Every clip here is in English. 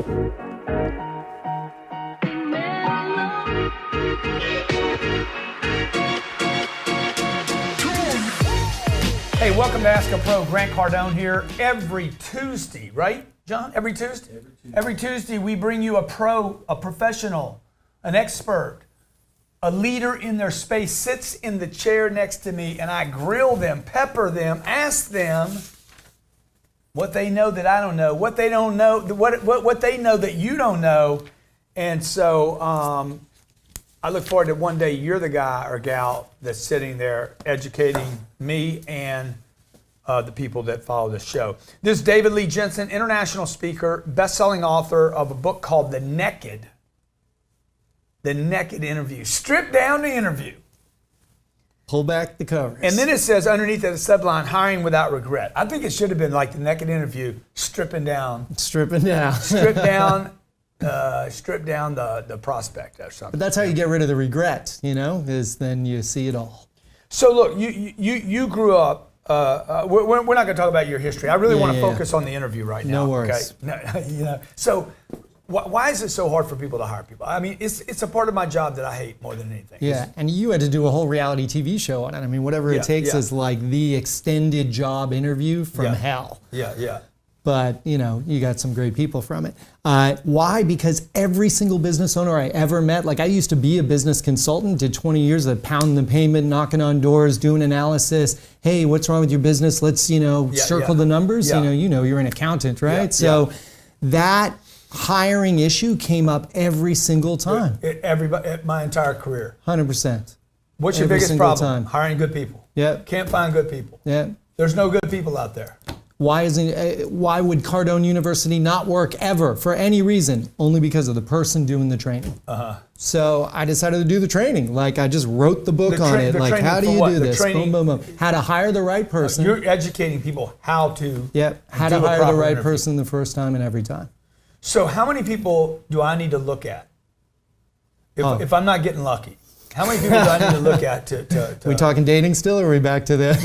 Hey, welcome to Ask a Pro. Grant Cardone here. Every Tuesday, right, John? Every Tuesday? Every Tuesday we bring you a pro, a professional, an expert, a leader in their space sits in the chair next to me, and I grill them, pepper them, ask them what they know that I don't know, what they don't know, what they know that you don't know. And so I look forward to one day you're the guy or gal that's sitting there educating me and the people that follow this show. This is David Lee Jensen, international speaker, best-selling author of a book called The Naked Interview. Strip down the interview. Pull back the covers. And then it says underneath that subline, hiring without regret. I think it should have been like The Naked Interview, stripping down. Strip down the prospect or something. But that's how you get rid of the regret, is then you see it all. So look, you grew up, we're not going to talk about your history. I really want to focus on the interview right now. No worries. Okay? So why is it so hard for people to hire people? I mean, it's a part of my job that I hate more than anything. Yeah, and you had to do a whole reality TV show on it. I mean, whatever it takes is like the extended job interview from hell. Yeah. But, you got some great people from it. Why? Because every single business owner I ever met, like I used to be a business consultant, did 20 years of pounding the pavement, knocking on doors, doing analysis. Hey, what's wrong with your business? Let's, circle the numbers. Yeah. You're an accountant, right? So that hiring issue came up every single time. My entire career. 100%. What's your biggest problem? Hiring good people. Yeah. Can't find good people. Yeah. There's no good people out there. Why would Cardone University not work ever for any reason? Only because of the person doing the training. So I decided to do the training. Like I just wrote the book on it. Like how do you do this? Boom, boom, boom. How to hire the right person. You're educating people how to. Yeah. How to hire the right person the first time and every time. So how many people do I need to look at if I'm not getting lucky? How many people do I need to look at to we talking dating still, or are we back to the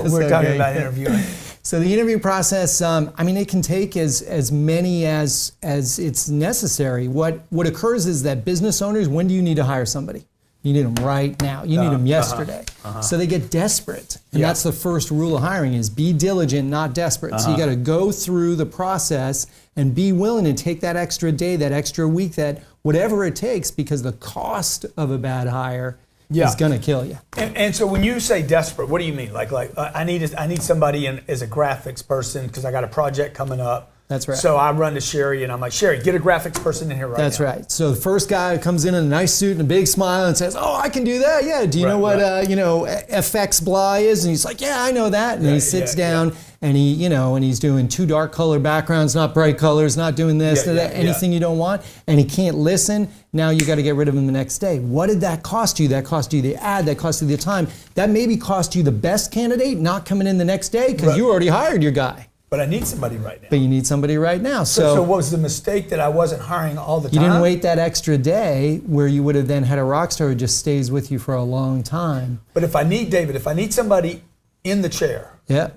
we're talking about interviewing. So the interview process, it can take as many as it's necessary. What occurs is that business owners, when do you need to hire somebody? You need them right now. You need them yesterday. So they get desperate. And that's the first rule of hiring is be diligent, not desperate. So you got to go through the process and be willing to take that extra day, that extra week, that whatever it takes, because the cost of a bad hire is going to kill you. And so when you say desperate, what do you mean? Like I need somebody as a graphics person because I got a project coming up. That's right. So I run to Sherry and I'm like, Sherry, get a graphics person in here right now. That's right. So the first guy comes in a nice suit and a big smile and says, oh, I can do that. Yeah. Do you know what, FX Blah is? And he's like, yeah, I know that. And he sits down and and he's doing 2 dark color backgrounds, not bright colors, not doing this, anything you don't want. And he can't listen. Now you got to get rid of him the next day. What did that cost you? That cost you the ad, that cost you the time. That maybe cost you the best candidate not coming in the next day because you already hired your guy. But I need somebody right now. But you need somebody right now. So what was the mistake that I wasn't hiring all the time? You didn't wait that extra day where you would have then had a rock star who just stays with you for a long time. But if I need somebody in the chair. Yeah.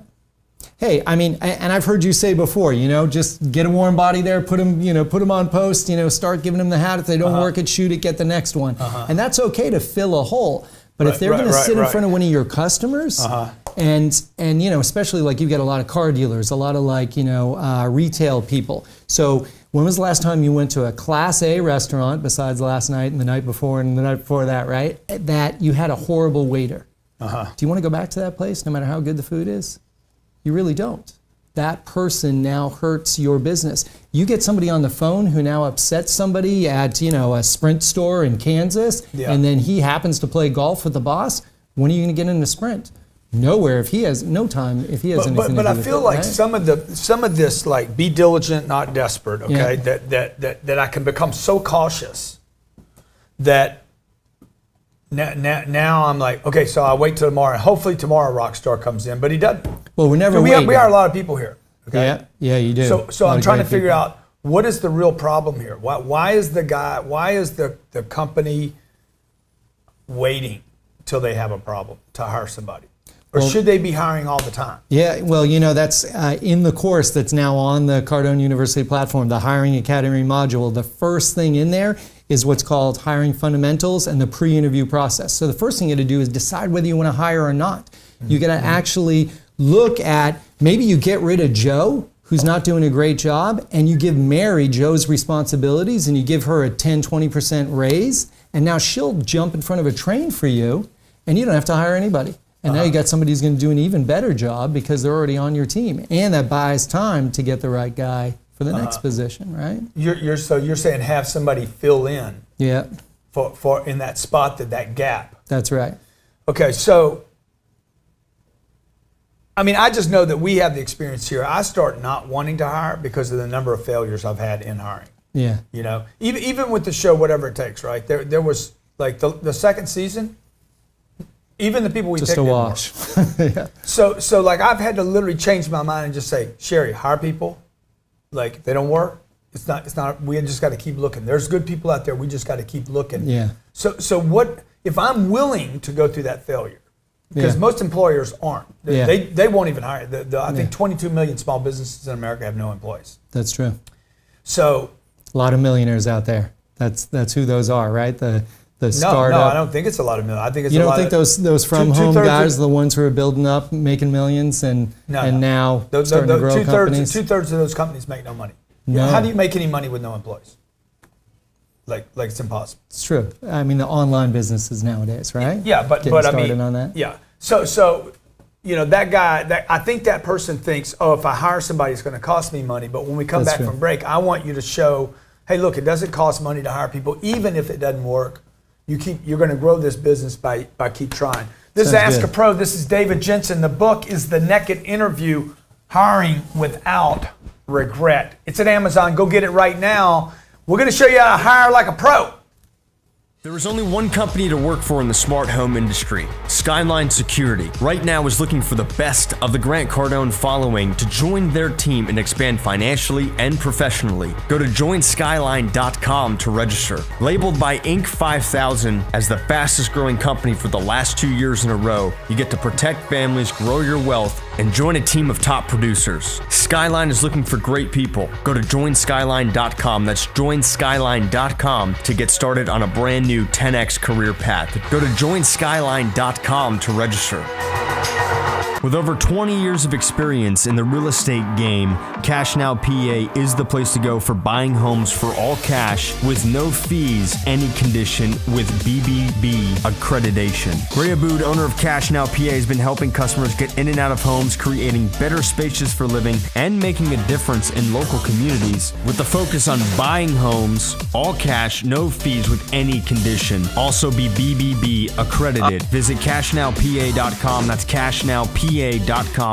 Hey, and I've heard you say before, just get a warm body there, put them on post, start giving them the hat. If they don't work it, shoot it, get the next one. And that's okay to fill a hole. But if they're going to sit in front of one of your customers, and especially like you've got a lot of car dealers, a lot of retail people. So when was the last time you went to a Class A restaurant, besides last night and the night before and the night before that, right? That you had a horrible waiter. Do you want to go back to that place no matter how good the food is? You really don't. That person now hurts your business. You get somebody on the phone who now upsets somebody at a Sprint store in Kansas, and then he happens to play golf with the boss. When are you going to get in the Sprint? Nowhere if he has no time. If he has anything to do with it. But I feel like some of this like be diligent, not desperate. Okay, that I can become so cautious that. Now I'm like, okay, so I'll wait till tomorrow. Hopefully tomorrow Rockstar comes in, but he doesn't. Well, we never we are a lot of people here. Okay? Yeah, you do. So I'm trying to figure out what is the real problem here. Why is the company waiting till they have a problem to hire somebody? Or should they be hiring all the time? Yeah, well, that's in the course that's now on the Cardone University platform, the Hiring Academy module. The first thing in there is what's called hiring fundamentals and the pre-interview process. So the first thing you got to do is decide whether you want to hire or not. You got to actually look at, maybe you get rid of Joe, who's not doing a great job, and you give Mary Joe's responsibilities and you give her a 10-20% raise, and now she'll jump in front of a train for you and you don't have to hire anybody. And now you got somebody who's going to do an even better job because they're already on your team, and that buys time to get the right guy for the next position, right? You're saying have somebody fill in, yeah, for in that spot, that gap. That's right. Okay, so I just know that we have the experience here. I start not wanting to hire because of the number of failures I've had in hiring. Yeah. Even with the show, Whatever It Takes, right? There was like the second season. Even the people we just picked a wash. Yeah. So like I've had to literally change my mind and just say, Sherry, hire people. Like if they don't work, it's not. We just got to keep looking. There's good people out there. We just got to keep looking. Yeah. So what if I'm willing to go through that failure? Because most employers aren't. They won't even hire. I think 22 million small businesses in America have no employees. That's true. So a lot of millionaires out there. That's who those are, right? The startup. No, I don't think it's a lot of millions. I think it's you a don't lot think those from home guys are the ones who are building up, making millions, and now starting to grow companies? Two-thirds of those companies make no money. No. How do you make any money with no employees? Like it's impossible. It's true. The online businesses nowadays, right? Yeah, but started on that. Yeah. So that guy, I think that person thinks, oh, if I hire somebody, it's going to cost me money. But when we come back from break, I want you to show, hey, look, it doesn't cost money to hire people, even if it doesn't work. You're going to grow this business by keep trying. This is Ask a Pro. This is David Jensen. The book is The Naked Interview: Hiring Without Regret. It's at Amazon. Go get it right now. We're going to show you how to hire like a pro. There is only one company to work for in the smart home industry. Skyline Security right now is looking for the best of the Grant Cardone following to join their team and expand financially and professionally. Go to joinskyline.com to register. Labeled by Inc. 5000 as the fastest growing company for the last 2 years in a row, you get to protect families, grow your wealth, and join a team of top producers. Skyline is looking for great people. Go to joinskyline.com. That's joinskyline.com to get started on a brand new 10x career path. Go to joinskyline.com to register. With over 20 years of experience in the real estate game, Cash Now PA is the place to go for buying homes for all cash with no fees, any condition with BBB accreditation. Ray Abood, owner of Cash Now PA, has been helping customers get in and out of homes, creating better spaces for living and making a difference in local communities with the focus on buying homes, all cash, no fees with any condition. Also be BBB accredited. Visit cashnowpa.com. That's cashnowpa.com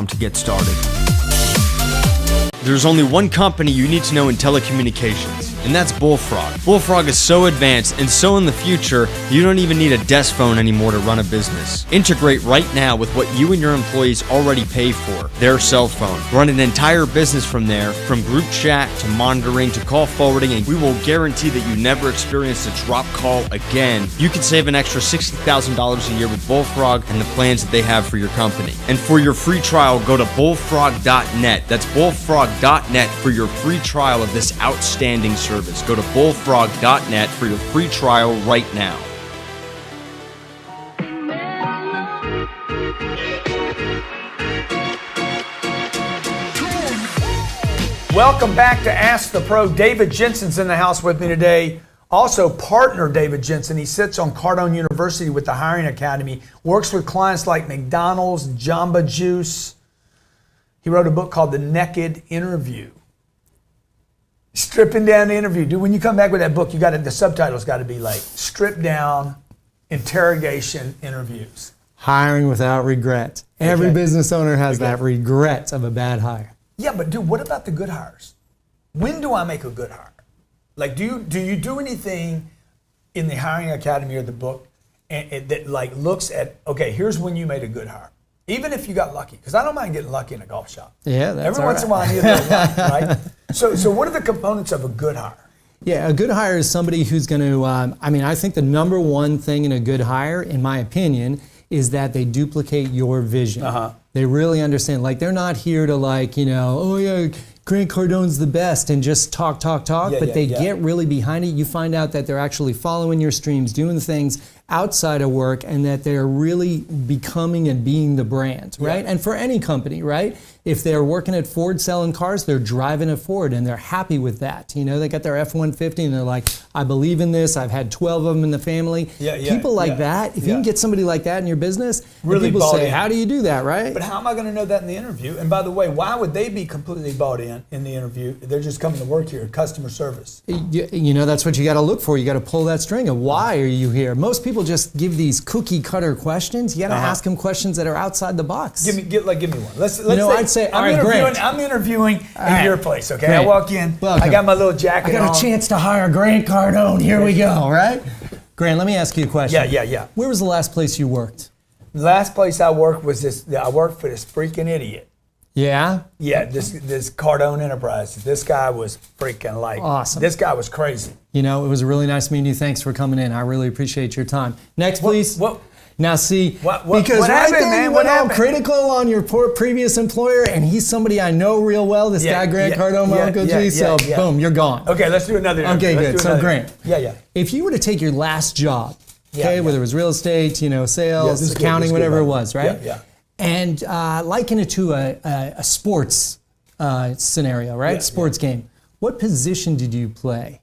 to get started. There's only one company you need to know in telecommunications, and that's Bullfrog. Bullfrog is so advanced and so in the future, you don't even need a desk phone anymore to run a business. Integrate right now with what you and your employees already pay for, their cell phone. Run an entire business from there, from group chat to monitoring to call forwarding, and we will guarantee that you never experience a drop call again. You can save an extra $60,000 a year with Bullfrog and the plans that they have for your company. And for your free trial, go to bullfrog.net. That's bullfrog.net for your free trial of this outstanding service. Go to bullfrog.net for your free trial right now. Welcome back to Ask the Pro. David Jensen's in the house with me today. Also, partner David Jensen. He sits on Cardone University with the Hiring Academy, works with clients like McDonald's, Jamba Juice. He wrote a book called The Naked Interview. Stripping down the interview. Dude, when you come back with that book, the subtitle's got to be like stripped down interrogation interviews. Hiring without regret. Every business owner has that regret of a bad hire. Yeah, but dude, what about the good hires? When do I make a good hire? Like, do you do anything in the Hiring Academy or the book that like looks at, okay, here's when you made a good hire? Even if you got lucky, because I don't mind getting lucky in a golf shop. Yeah, that's every once in a while I need a little luck, right? So what are the components of a good hire? Yeah, a good hire is somebody who's going to, I think the number one thing in a good hire, in my opinion, is that they duplicate your vision. They really understand. Like, they're not here to, like, oh yeah, Grant Cardone's the best and just talk, but they get really behind it. You find out that they're actually following your streams, doing the things outside of work, and that they're really becoming and being the brand, right? And for any company, right? If they're working at Ford selling cars, they're driving a Ford and they're happy with that. They got their F-150 and they're like, I believe in this. I've had 12 of them in the family. People like that, if you can get somebody like that in your business, really people say, how do you do that, right? But how am I going to know that in the interview? And by the way, why would they be completely bought in the interview? They're just coming to work here, customer service. That's what you got to look for. You got to pull that string of why are you here? Most people just give these cookie cutter questions. You got to ask them questions that are outside the box. Give me one. Let's say, I'm interviewing in your place, okay? Grant, I walk in, welcome. I got my little jacket on. I got a chance to hire Grant Cardone. Here we go, right? Grant, let me ask you a question. Yeah. Where was the last place you worked? The last place I worked was I worked for this freaking idiot. Yeah? Yeah, this Cardone Enterprises. This guy was freaking awesome. This guy was crazy. It was a really nice meeting you. Thanks for coming in. I really appreciate your time. Next, please. Now, see, because right there you went all critical on your previous employer, and he's somebody I know real well, this guy, Grant Cardone, my Uncle G, so boom, you're gone. Okay, let's do another. Okay, good. So, Grant, yeah. If you were to take your last job, whether it was real estate, sales, accounting, whatever it was, right? Yeah. And liken it to a sports scenario, right? Sports game. What position did you play?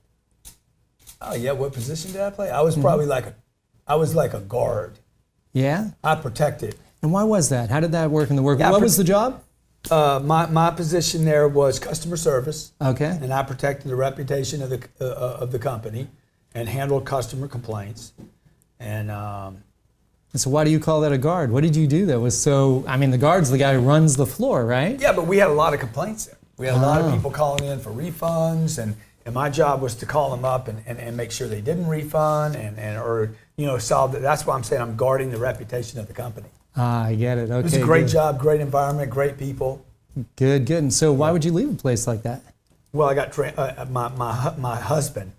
Oh, yeah, what position did I play? I was probably like a guard. Yeah? I protected. And why was that? How did that work in the work? What was the job? My position there was customer service. Okay. And I protected the reputation of the company and handled customer complaints. And so why do you call that a guard? What did you do that was so, the guard's the guy who runs the floor, right? Yeah, but we had a lot of complaints there. We had a lot of people calling in for refunds, and my job was to call them up and make sure they didn't refund or solve it. That's why I'm saying I'm guarding the reputation of the company. I get it. Okay. It was a great job, great environment, great people. Good. And so why would you leave a place like that? Well, I got my husband.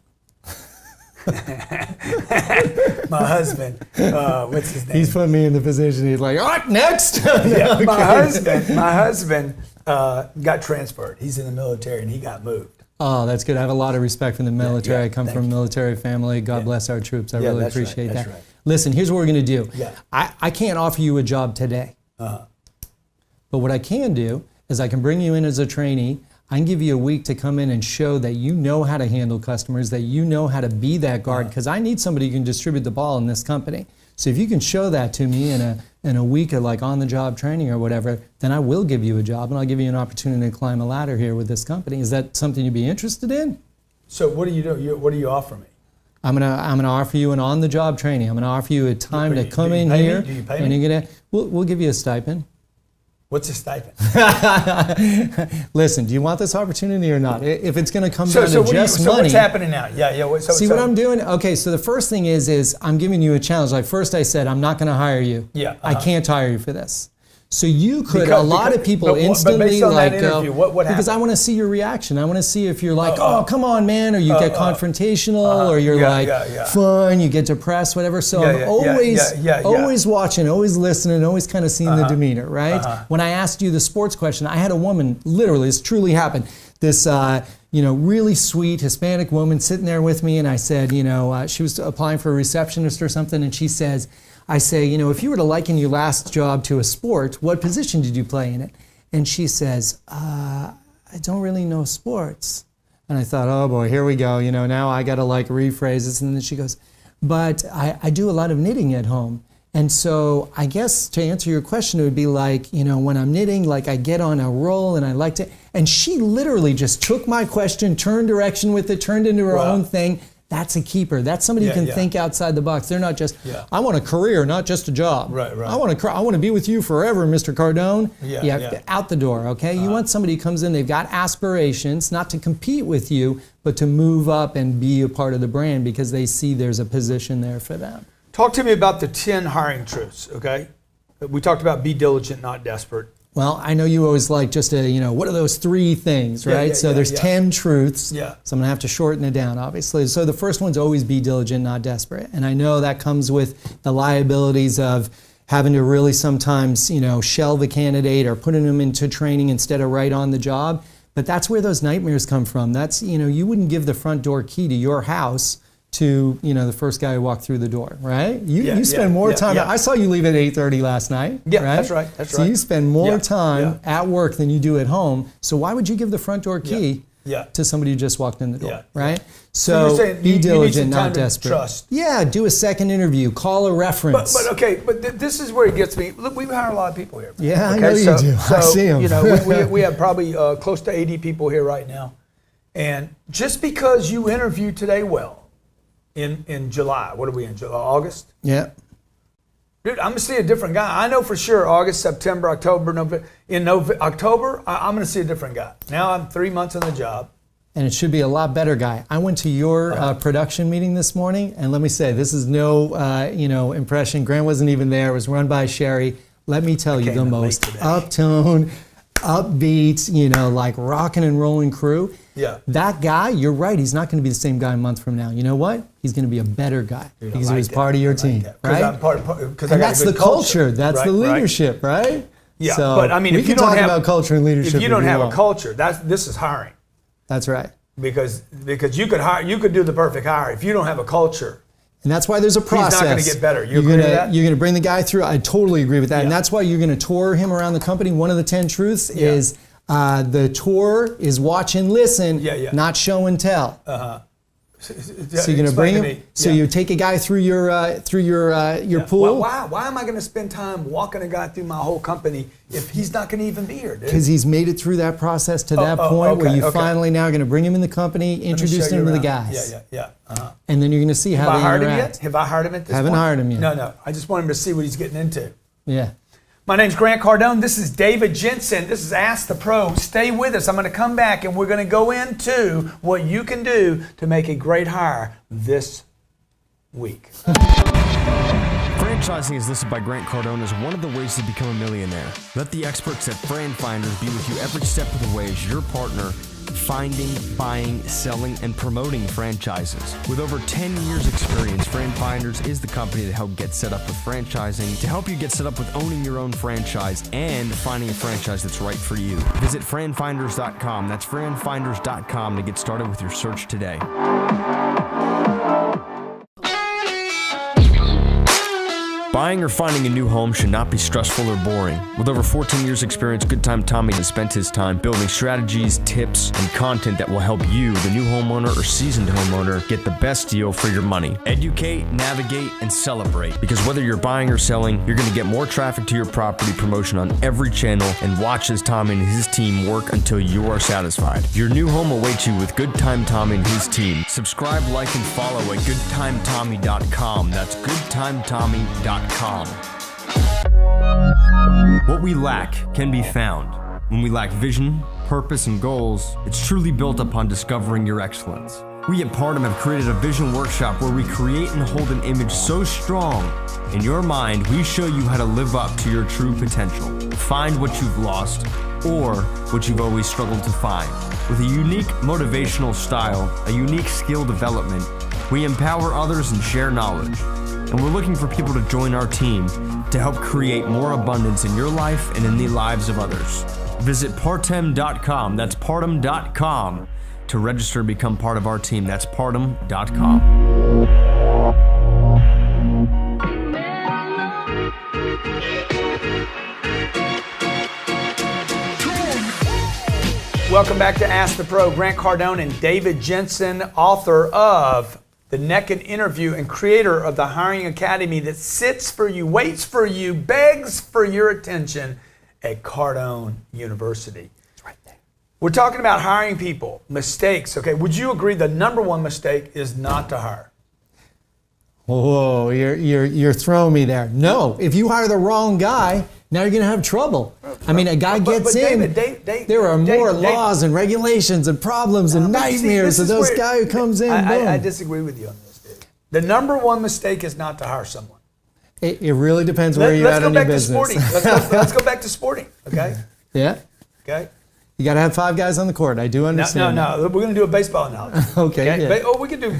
My husband, what's his name? He's put me in the position. He's like, all right, next. Yeah, my husband got transferred. He's in the military and he got moved. Oh, that's good. I have a lot of respect for the military. I come from a military family. God bless our troops. I really appreciate that. Right. Listen, here's what we're going to do. Yeah. I can't offer you a job today. But what I can do is I can bring you in as a trainee. I can give you a week to come in and show that you know how to handle customers, that you know how to be that guard, because I need somebody who can distribute the ball in this company. So if you can show that to me in a week of like on-the-job training or whatever, then I will give you a job and I'll give you an opportunity to climb a ladder here with this company. Is that something you'd be interested in? So what do you do? What do you offer me? I'm gonna offer you an on-the-job training. I'm gonna offer you a time to come in here. Do you pay me? And we'll give you a stipend. What's a stipend? Listen, do you want this opportunity or not? If it's going to come down to just money. So what's happening now? Yeah. What I'm doing? Okay, so the first thing is I'm giving you a challenge. Like first I said, I'm not going to hire you. Yeah. I can't hire you for this. So you could, a lot of people instantly like go, what because I want to see your reaction. I want to see if you're like, oh, come on, man, or you get confrontational, or you're fun, you get depressed, whatever. So I'm always watching, always listening, always kind of seeing the demeanor, right? When I asked you the sports question, I had a woman, literally, this truly happened, this really sweet Hispanic woman sitting there with me, and I said, she was applying for a receptionist or something, and she says, I say, if you were to liken your last job to a sport, what position did you play in it? And she says, I don't really know sports. And I thought, oh boy, here we go. Now I got to rephrase this. And then she goes, but I do a lot of knitting at home. And so I guess to answer your question, it would be when I'm knitting, I get on a roll and I like to, and she literally just took my question, turned direction with it, turned into her own thing. That's a keeper. That's somebody who can think outside the box. They're not just, I want a career, not just a job. Right. I want to be with you forever, Mr. Cardone. Out the door, okay? You want somebody who comes in, they've got aspirations, not to compete with you, but to move up and be a part of the brand because they see there's a position there for them. Talk to me about the 10 hiring truths, okay? We talked about be diligent, not desperate. Well, I know you always like just what are those 3 things, right? So there's 10 truths. Yeah. So I'm going to have to shorten it down, obviously. So the first one's always be diligent, not desperate. And I know that comes with the liabilities of, having to really sometimes, shelve a candidate or putting them into training instead of right on the job. But that's where those nightmares come from. That's, you wouldn't give the front door key to your house to, the first guy who walked through the door, right? You spend more time. I saw you leave at 8:30 last night. Yeah, right? That's right. So you spend more time at work than you do at home. So why would you give the front door key to somebody who just walked in the door, right? So you're saying be you diligent, need some time not desperate. To trust. Yeah, do a second interview, call a reference. But this is where it gets me. Look, we hire a lot of people here. Yeah, I know you do. I see them. We have probably close to 80 people here right now. And just because you interviewed today well in July, what are we in, August? Yeah. Dude, I'm going to see a different guy. I know for sure August, September, October, November. October, I'm going to see a different guy. Now I'm 3 months on the job. And it should be a lot better guy. I went to your production meeting this morning, and let me say, this is no, impression. Grant wasn't even there. It was run by Sherry. Let me tell you, the most uptone, upbeat, like rocking and rolling crew. Yeah. That guy, you're right. He's not going to be the same guy a month from now. You know what? He's going to be a better guy because he was part of your team, right? And that's the culture. That's the leadership, right? Yeah. So but I mean, if you talk about culture and leadership, if you don't have a culture, this is hiring. That's right. Because you could do the perfect hire if you don't have a culture. And that's why there's a process. He's not going to get better. You agree with that? You're going to bring the guy through. I totally agree with that. Yeah. And that's why you're going to tour him around the company. One of the 10 truths is the tour is watch and listen, not show and tell. So you're going to bring him. So you take a guy through your pool. Why am I going to spend time walking a guy through my whole company if he's not going to even be here, dude? Because he's made it through that process to that point where you finally now are going to bring him in the company, introduce him to the guys. Yeah. And then you're going to see how they interact. Have I hired him at this point? Haven't hired him yet. No. I just want him to see what he's getting into. Yeah. My name's Grant Cardone. This is David Jensen. This is Ask the Pro. Stay with us. I'm going to come back and we're going to go into what you can do to make a great hire this week. Franchising is listed by Grant Cardone as one of the ways to become a millionaire. Let the experts at Fran Finders be with you every step of the way as your partner finding, buying, selling, and promoting franchises. With over 10 years experience, Fran Finders is the company to help get set up with franchising, to help you get set up with owning your own franchise and finding a franchise that's right for you. Visit franfinders.com. That's franfinders.com to get started with your search today. Buying or finding a new home should not be stressful or boring. With over 14 years experience, Good Time Tommy has spent his time building strategies, tips, and content that will help you, the new homeowner or seasoned homeowner, get the best deal for your money. Educate, navigate, and celebrate. Because whether you're buying or selling, you're going to get more traffic to your property promotion on every channel and watch as Tommy and his team work until you are satisfied. Your new home awaits you with Good Time Tommy and his team. Subscribe, like, and follow at goodtimetommy.com. That's goodtimetommy.com. What we lack can be found. When we lack vision, purpose, and goals, it's truly built upon discovering your excellence. We at Pardom have created a vision workshop where we create and hold an image so strong in your mind, we show you how to live up to your true potential. Find what you've lost or what you've always struggled to find. With a unique motivational style, a unique skill development, we empower others and share knowledge. And we're looking for people to join our team to help create more abundance in your life and in the lives of others. Visit partem.com, that's partem.com, to register and become part of our team. That's partem.com. Welcome back to Ask the Pro. Grant Cardone and David Jensen, author of The Naked Interview and creator of the Hiring Academy that sits for you, waits for you, begs for your attention at Cardone University. It's right there. We're talking about hiring people, mistakes. Okay, would you agree the number one mistake is not to hire? Whoa, you're throwing me there. No, if you hire the wrong guy, now you're going to have trouble. I mean, a guy gets in, there are more laws and regulations and problems and nightmares of those guy who comes in. I disagree with you on this, dude. The number one mistake is not to hire someone. It really depends where you're at in your business. Let's go back to sporting, okay? Yeah. Okay. You got to have 5 guys on the court. I do understand. No. We're going to do a baseball analogy. Okay. Yeah. We can do.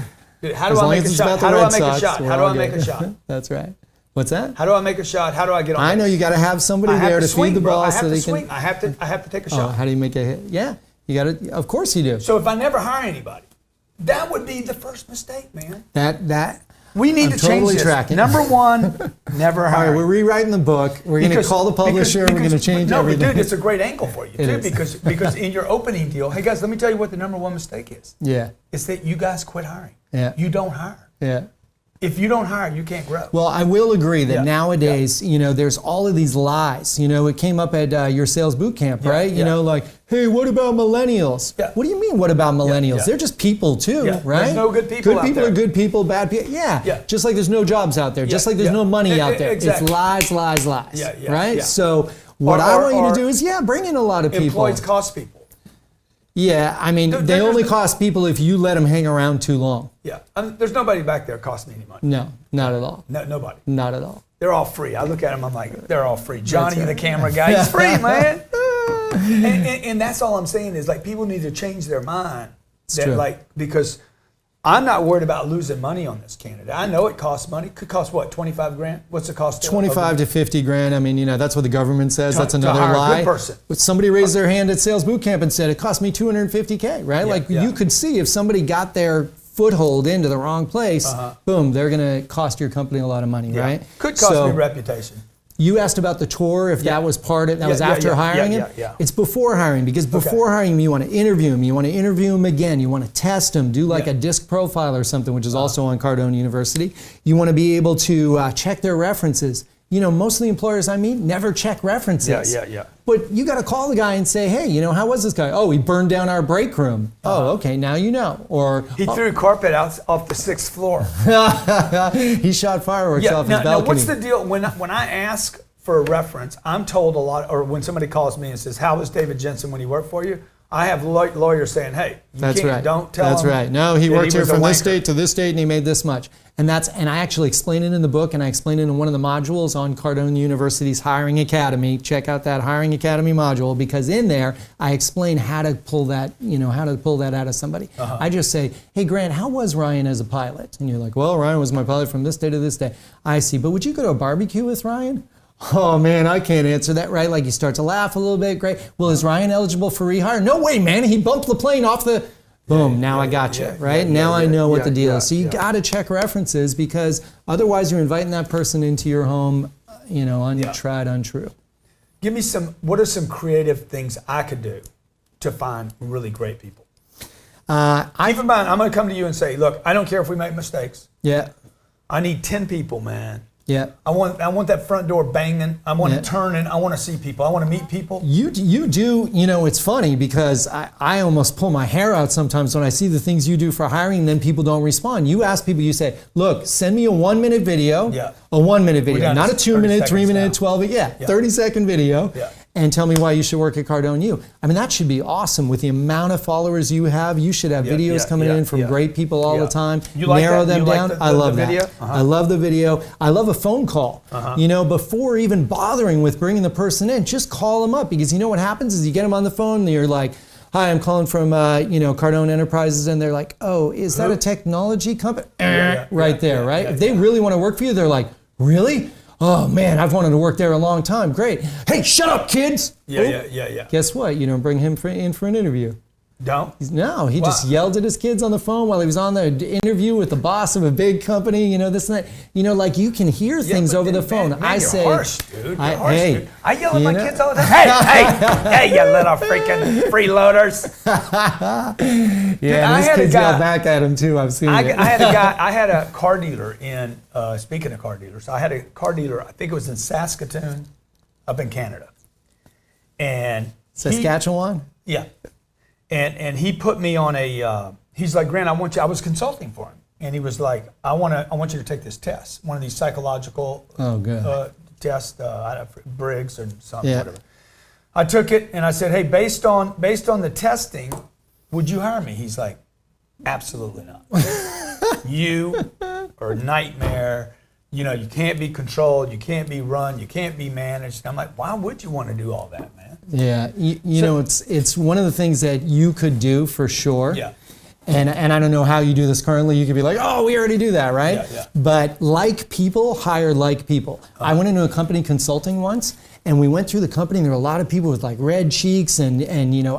How do I make a shot? How do I make a shot? How do I make a shot? That's right. What's that? How do I make a shot? How do I get on I know base? you got to have somebody I have there to swing, feed the bro. ball I have so to they swing. can. I have to take a Oh, shot. how do you make a hit? Yeah, you got to. Of course you do. So if I never hire anybody, that would be the first mistake, man. That. We need I'm to totally change this. tracking. Number one, never All hire. right, we're rewriting the book. We're going to call the publisher. We're going to change everything. No, dude, it's a great angle for you, too, is. because in your opening deal, hey, guys, let me tell you what the number one mistake is. Yeah. It's that you guys quit hiring. Yeah. You don't hire. Yeah. If you don't hire, you can't grow. Well, I will agree that Yeah. nowadays, there's all of these lies. It came up at your sales boot camp, right? yeah. Like, hey, what about millennials? Yeah. What do you mean, what about millennials? yeah. They're just people too, Yeah. right? There's no good people Good out people there. are good people, bad people. Yeah. Yeah. Just like there's no jobs out there. Just Yeah. like there's Yeah. no money out there. Exactly. It's lies, lies, lies. Yeah. Right? Yeah. So what I want you or to do is, bring in a lot of people. Employees cost people. Yeah, I mean, they there's only no- cost people if you let them hang around too long. Yeah. There's nobody back there costing any money. No, not at all. No, nobody. Not at all. They're all free. I look at them, I'm like, they're all free. Johnny, right. the camera guy, he's free, man. and that's all I'm saying is like people need to change their mind. true. Because I'm not worried about losing money on this candidate. I know it costs money. Could cost what, 25 grand? What's the cost? 25 to 50 grand. I mean, that's what the government says. That's To another hire a good lie. person. But somebody raised their hand at Sales Boot Camp and said it cost me $250K, right? Yeah. You could see if somebody got their foothold into the wrong place, boom, they're going to cost your company a lot of money, right? Could cost me reputation. You asked about the tour, if that was part of that was after hiring him. Yeah. It's before hiring, because before hiring him, you want to interview him. You want to interview him again. You want to test him, do like a disc profile or something, which is also on Cardone University. You want to be able to check their references. Most of the employers I meet never check references. Yeah. But you got to call the guy and say, hey, how was this guy? Oh, he burned down our break room. Oh, okay, now you know. Or He threw carpet out off the 6th floor. he shot fireworks off his balcony. Now, what's the deal? When I ask for a reference, I'm told a lot, or when somebody calls me and says, how was David Jensen when he worked for you? I have lawyers saying, hey, That's right. Don't tell That's him right. No, he that worked here was a from this wanker. date to this date, and he made this much. And I actually explain it in the book, and I explain it in one of the modules on Cardone University's Hiring Academy. Check out that Hiring Academy module, because in there I explain how to pull that, out of somebody. I just say, hey Grant, how was Ryan as a pilot? And you're like, well, Ryan was my pilot from this day to this day. I see, but would you go to a barbecue with Ryan? Oh man, I can't answer that, right? Like you start to laugh a little bit. Great. Well, is Ryan eligible for rehire? No way, man. He bumped the plane off the. Boom. Now I got you, right? Now I know what the deal is. So you got to check references, because otherwise you're inviting that person into your home, untried, untrue. Give me what are some creative things I could do to find really great people? Keep in mind, I'm going to come to you and say, look, I don't care if we make mistakes. Yeah. I need 10 people, man. Yeah. I want that front door banging. I want it turning. I want to see people. I want to meet people. You do, it's funny because I almost pull my hair out sometimes when I see the things you do for hiring, and then people don't respond. You ask people, you say, look, send me a 1 minute video, a 1 minute video, not a 2 minute, 3 minute, 12, 30-second video, and tell me why you should work at Cardone U. I mean, that should be awesome. With the amount of followers you have, you should have videos coming in from great people all the time. You like Narrow that? them You down. like I love the that. video? I love the video. I love a phone call. Before even bothering with bringing the person in, just call them up, because you know what happens is you get them on the phone and you're like, hi, I'm calling from Cardone Enterprises, and they're like, oh, is that a technology company? Right there. If they really want to work for you, they're like, really? Oh man, I've wanted to work there a long time. Great. Hey, shut up, kids. Yeah. Guess what? You don't bring him in for an interview. Don't? No, he just yelled at his kids on the phone while he was on the interview with the boss of a big company, this and that. Like you can hear things over the phone. Man, I you're say, harsh, dude. You're harsh, hey, dude. I yell at my kids all the time. Hey, you little freaking freeloaders. Yeah, and his kids yell back at him too. I've seen it. I had a car dealer in, speaking of car dealers, I had a car dealer, I think it was in Saskatoon, up in Canada. And Saskatchewan? And he put me on he's like, Grant, I was consulting for him. And he was like, I want you to take this test, one of these psychological tests, Briggs or something, whatever. I took it and I said, hey, based on the testing, would you hire me? He's like, absolutely not. You are a nightmare. You can't be controlled, you can't be run, you can't be managed. I'm like, why would you want to do all that, man? Yeah, it's one of the things that you could do for sure. Yeah. And I don't know how you do this currently. You could be like, oh, we already do that, right? Yeah. But like people hire like people. I went into a company consulting once, and we went through the company, and there were a lot of people with like red cheeks and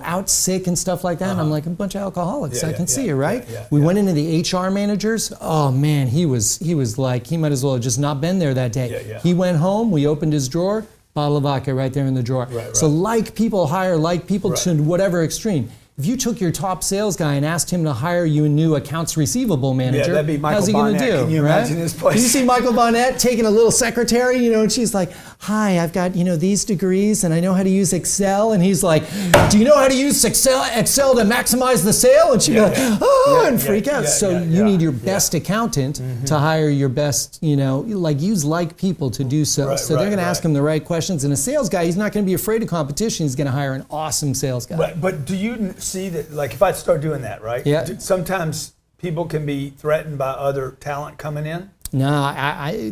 out sick and stuff like that. And I'm like, a bunch of alcoholics. I can see it, right? We went into the HR managers. Oh man, he was like, he might as well have just not been there that day. He went home, we opened his drawer, bottle of vodka right there in the drawer. So like people hire like people to whatever extreme. If you took your top sales guy and asked him to hire you a new accounts receivable manager, that'd be Michael how's he going to Bonnet. do? Can you imagine his place? Can you see Michael Bonnet taking a little secretary, and she's like, hi, I've got, these degrees and I know how to use Excel. And he's like, do you know how to use Excel to maximize the sale? And she'd be like, and freak out. So you need your best accountant to hire your best, use like people to do so. So they're going to ask him the right questions. And a sales guy, he's not going to be afraid of competition. He's going to hire an awesome sales guy. Right. But do you see that, like if I start doing that, right? Yeah. Sometimes people can be threatened by other talent coming in. No,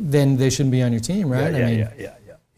then they shouldn't be on your team, right?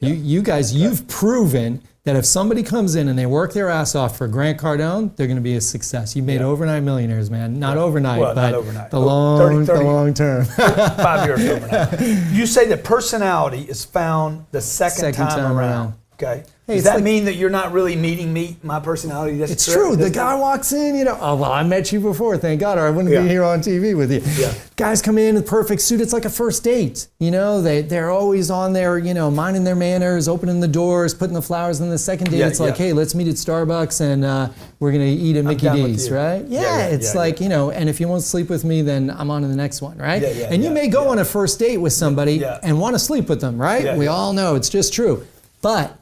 You guys, you've proven that if somebody comes in and they work their ass off for Grant Cardone, they're going to be a success. You made overnight millionaires, man. Not overnight, but not overnight. The long term. 5 years overnight. You say that personality is found the second time around. Okay. Hey, does that mean that you're not really meeting me, my personality? That's it's true. The guy walks in, oh, well, I met you before, thank God, or I wouldn't be here on TV with you. Yeah. Guys come in the perfect suit. It's like a first date. They're always on there, minding their manners, opening the doors, putting the flowers. And the second date, it's like, hey, let's meet at Starbucks and we're going to eat at Mickey D's, right? It's like, and if you won't sleep with me, then I'm on to the next one, right? And you may go on a first date with somebody and want to sleep with them, right? We all know it's just true. But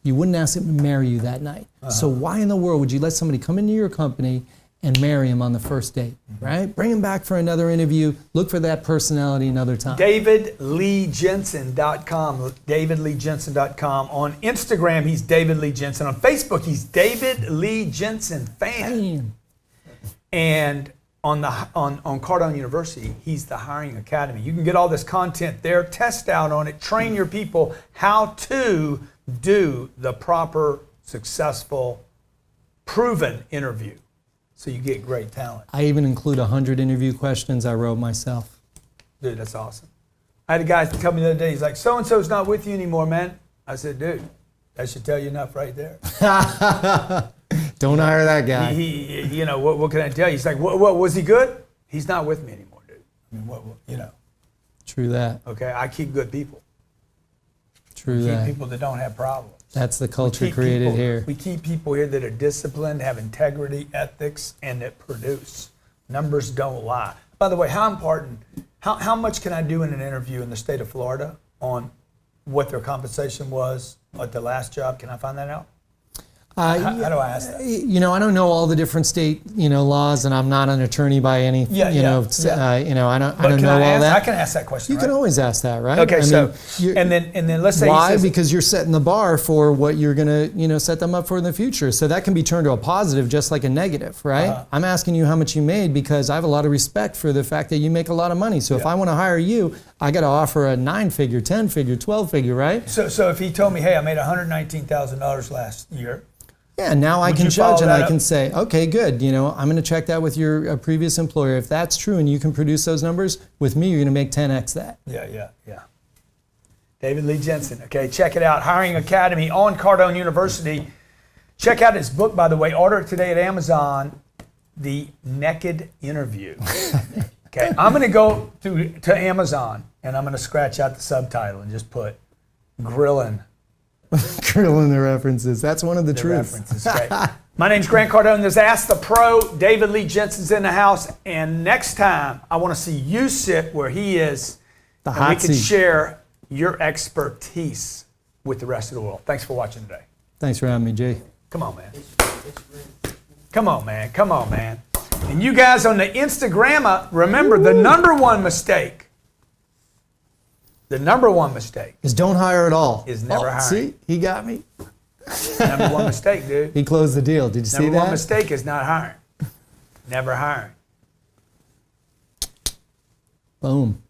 you wouldn't ask him to marry you that night. So why in the world would you let somebody come into your company and marry him on the first date, right? Bring him back for another interview. Look for that personality another time. DavidLeeJensen.com. DavidLeeJensen.com. On Instagram, he's David Lee Jensen. On Facebook, he's David Lee Jensen Fan. And on Cardone University, he's the Hiring Academy. You can get all this content there, test out on it, train your people how to do the proper, successful, proven interview so you get great talent. I even include 100 interview questions I wrote myself. Dude, that's awesome. I had a guy tell me the other day, he's like, so-and-so's not with you anymore, man. I said, dude, that should tell you enough right there. Don't hire that guy. What can I tell you? He's like, what was he good? He's not with me anymore, dude. I mean, True that. Okay, I keep good people. True that. Keep people that don't have problems. That's the culture created here. We keep people here that are disciplined, have integrity, ethics, and that produce. Numbers don't lie. By the way, how much can I do in an interview in the state of Florida on what their compensation was at the last job? Can I find that out? How do I ask that? I don't know all the different state, laws, and I'm not an attorney by any, I don't know all that. I can ask that question. You can always ask that, right? Okay, and then let's say why? Because you're setting the bar for what you're gonna, set them up for in the future. So that can be turned to a positive, just like a negative, right? I'm asking you how much you made because I have a lot of respect for the fact that you make a lot of money. So if I want to hire you, I got to offer a 9-figure, 10-figure, 12-figure, right? So if he told me, hey, I made $119,000 last year. Yeah, now I can judge and I can say, okay, good. I'm going to check that with your previous employer. If that's true and you can produce those numbers, with me, you're going to make 10x that. Yeah. David Lee Jensen. Okay, check it out. Hiring Academy on Cardone University. Check out his book, by the way. Order it today at Amazon, The Naked Interview. Okay, I'm going to go to Amazon and I'm going to scratch out the subtitle and just put grilling. Grilling the references. That's one of the truths. References, right. My name's Grant Cardone. This is Ask the Pro. David Lee Jensen's in the house. And next time, I want to see you sit where he is. The and hot we can seat. share your expertise with the rest of the world. Thanks for watching today. Thanks for having me, Jay. Come on, man. Come on, man. And you guys on the Instagramma, remember the number one mistake. The number one mistake is don't hire at all. Is never hiring. See, he got me. Number one mistake, dude. He closed the deal. Did you see that? Number one mistake is not hiring. Never hiring. Boom.